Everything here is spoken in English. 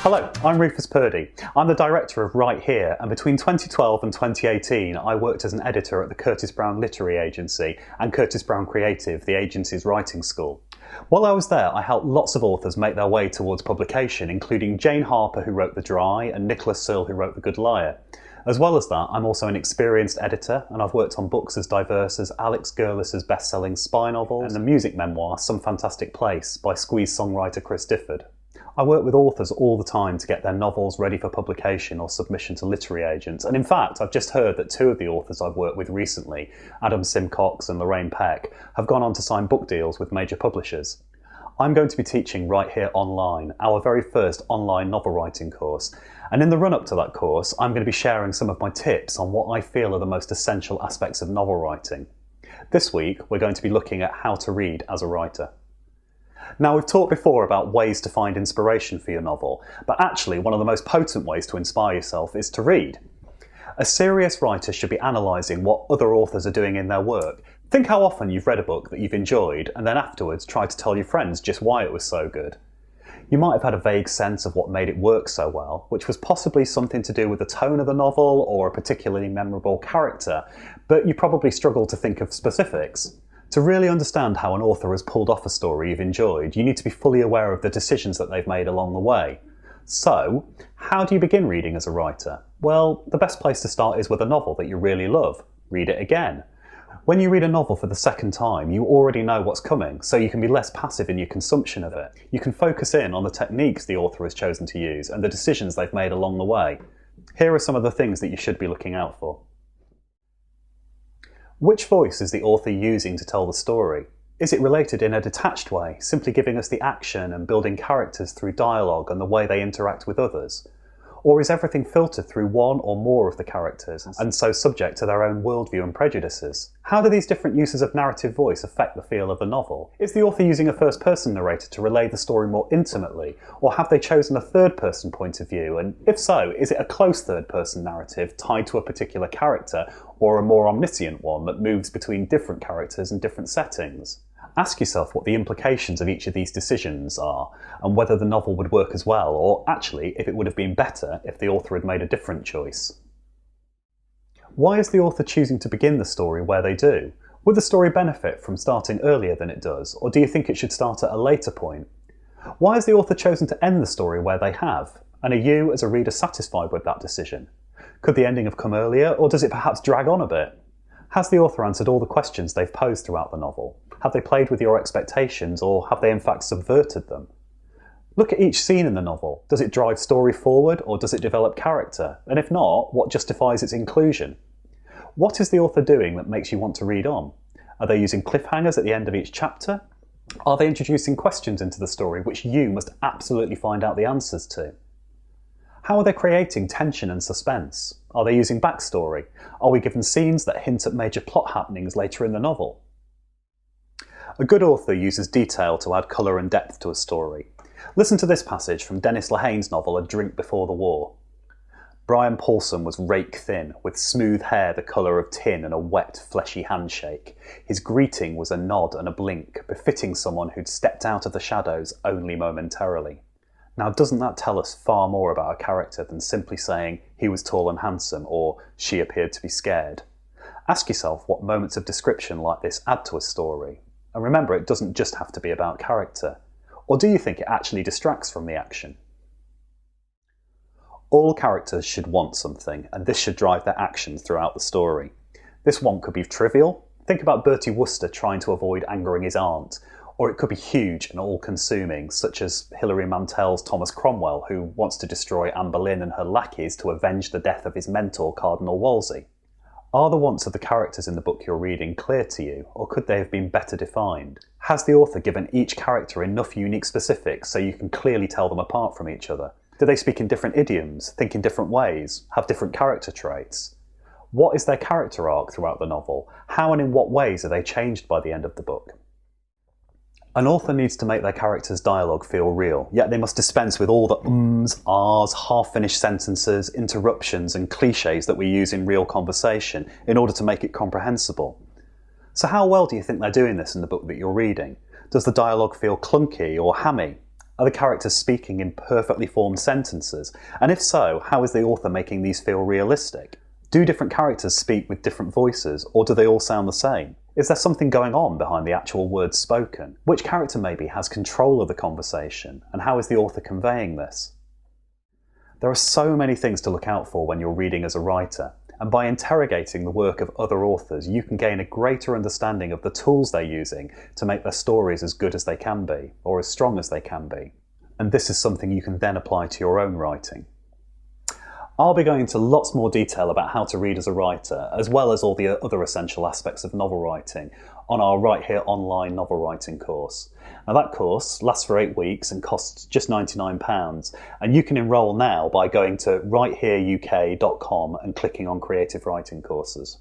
Hello, I'm Rufus Purdy. I'm the director of Right Here, and between 2012 and 2018 I worked as an editor at the Curtis Brown Literary Agency and Curtis Brown Creative, the agency's writing school. While I was there, I helped lots of authors make their way towards publication, including Jane Harper, who wrote The Dry, and Nicholas Searle, who wrote The Good Liar. As well as that, I'm also an experienced editor, and I've worked on books as diverse as Alex Gurlis's best-selling spy novel and the music memoir Some Fantastic Place by Squeeze songwriter Chris Difford. I work with authors all the time to get their novels ready for publication or submission to literary agents, and in fact I've just heard that two of the authors I've worked with recently, Adam Simcox and Lorraine Peck, have gone on to sign book deals with major publishers. I'm going to be teaching Right Here Online, our very first online novel writing course, and in the run-up to that course I'm going to be sharing some of my tips on what I feel are the most essential aspects of novel writing. This week we're going to be looking at how to read as a writer. Now, we've talked before about ways to find inspiration for your novel, but actually one of the most potent ways to inspire yourself is to read. A serious writer should be analysing what other authors are doing in their work. Think how often you've read a book that you've enjoyed and then afterwards try to tell your friends just why it was so good. You might have had a vague sense of what made it work so well, which was possibly something to do with the tone of the novel or a particularly memorable character, but you probably struggle to think of specifics. To really understand how an author has pulled off a story you've enjoyed, you need to be fully aware of the decisions that they've made along the way. So, how do you begin reading as a writer? Well, the best place to start is with a novel that you really love. Read it again. When you read a novel for the second time, you already know what's coming, so you can be less passive in your consumption of it. You can focus in on the techniques the author has chosen to use and the decisions they've made along the way. Here are some of the things that you should be looking out for. Which voice is the author using to tell the story? Is it related in a detached way, simply giving us the action and building characters through dialogue and the way they interact with others? Or is everything filtered through one or more of the characters, and so subject to their own worldview and prejudices? How do these different uses of narrative voice affect the feel of the novel? Is the author using a first-person narrator to relay the story more intimately, or have they chosen a third-person point of view? And if so, is it a close third-person narrative tied to a particular character, or a more omniscient one that moves between different characters and different settings? Ask yourself what the implications of each of these decisions are, and whether the novel would work as well, or actually if it would have been better if the author had made a different choice. Why is the author choosing to begin the story where they do? Would the story benefit from starting earlier than it does, or do you think it should start at a later point? Why has the author chosen to end the story where they have? And are you, as a reader, satisfied with that decision? Could the ending have come earlier, or does it perhaps drag on a bit? Has the author answered all the questions they've posed throughout the novel? Have they played with your expectations, or have they in fact subverted them? Look at each scene in the novel. Does it drive story forward, or does it develop character? And if not, what justifies its inclusion? What is the author doing that makes you want to read on? Are they using cliffhangers at the end of each chapter? Are they introducing questions into the story which you must absolutely find out the answers to? How are they creating tension and suspense? Are they using backstory? Are we given scenes that hint at major plot happenings later in the novel? A good author uses detail to add colour and depth to a story. Listen to this passage from Dennis Lehane's novel A Drink Before the War. Brian Paulson was rake thin, with smooth hair the colour of tin and a wet, fleshy handshake. His greeting was a nod and a blink, befitting someone who'd stepped out of the shadows only momentarily. Now, doesn't that tell us far more about a character than simply saying he was tall and handsome or she appeared to be scared? Ask yourself what moments of description like this add to a story. And remember, it doesn't just have to be about character. Or do you think it actually distracts from the action? All characters should want something, and this should drive their actions throughout the story. This want could be trivial. Think about Bertie Wooster trying to avoid angering his aunt. Or it could be huge and all-consuming, such as Hilary Mantel's Thomas Cromwell, who wants to destroy Anne Boleyn and her lackeys to avenge the death of his mentor, Cardinal Wolsey. Are the wants of the characters in the book you're reading clear to you, or could they have been better defined? Has the author given each character enough unique specifics so you can clearly tell them apart from each other? Do they speak in different idioms, think in different ways, have different character traits? What is their character arc throughout the novel? How and in what ways are they changed by the end of the book? An author needs to make their characters' dialogue feel real, yet they must dispense with all the ums, ahs, half-finished sentences, interruptions and cliches that we use in real conversation in order to make it comprehensible. So how well do you think they're doing this in the book that you're reading? Does the dialogue feel clunky or hammy? Are the characters speaking in perfectly formed sentences? And if so, how is the author making these feel realistic? Do different characters speak with different voices, or do they all sound the same? Is there something going on behind the actual words spoken? Which character maybe has control of the conversation, and how is the author conveying this? There are so many things to look out for when you're reading as a writer, and by interrogating the work of other authors, you can gain a greater understanding of the tools they're using to make their stories as good as they can be, or as strong as they can be. And this is something you can then apply to your own writing. I'll be going into lots more detail about how to read as a writer, as well as all the other essential aspects of novel writing, on our Right Here online novel writing course. Now that course lasts for 8 weeks and costs just £99, and you can enrol now by going to writehereuk.com and clicking on Creative Writing Courses.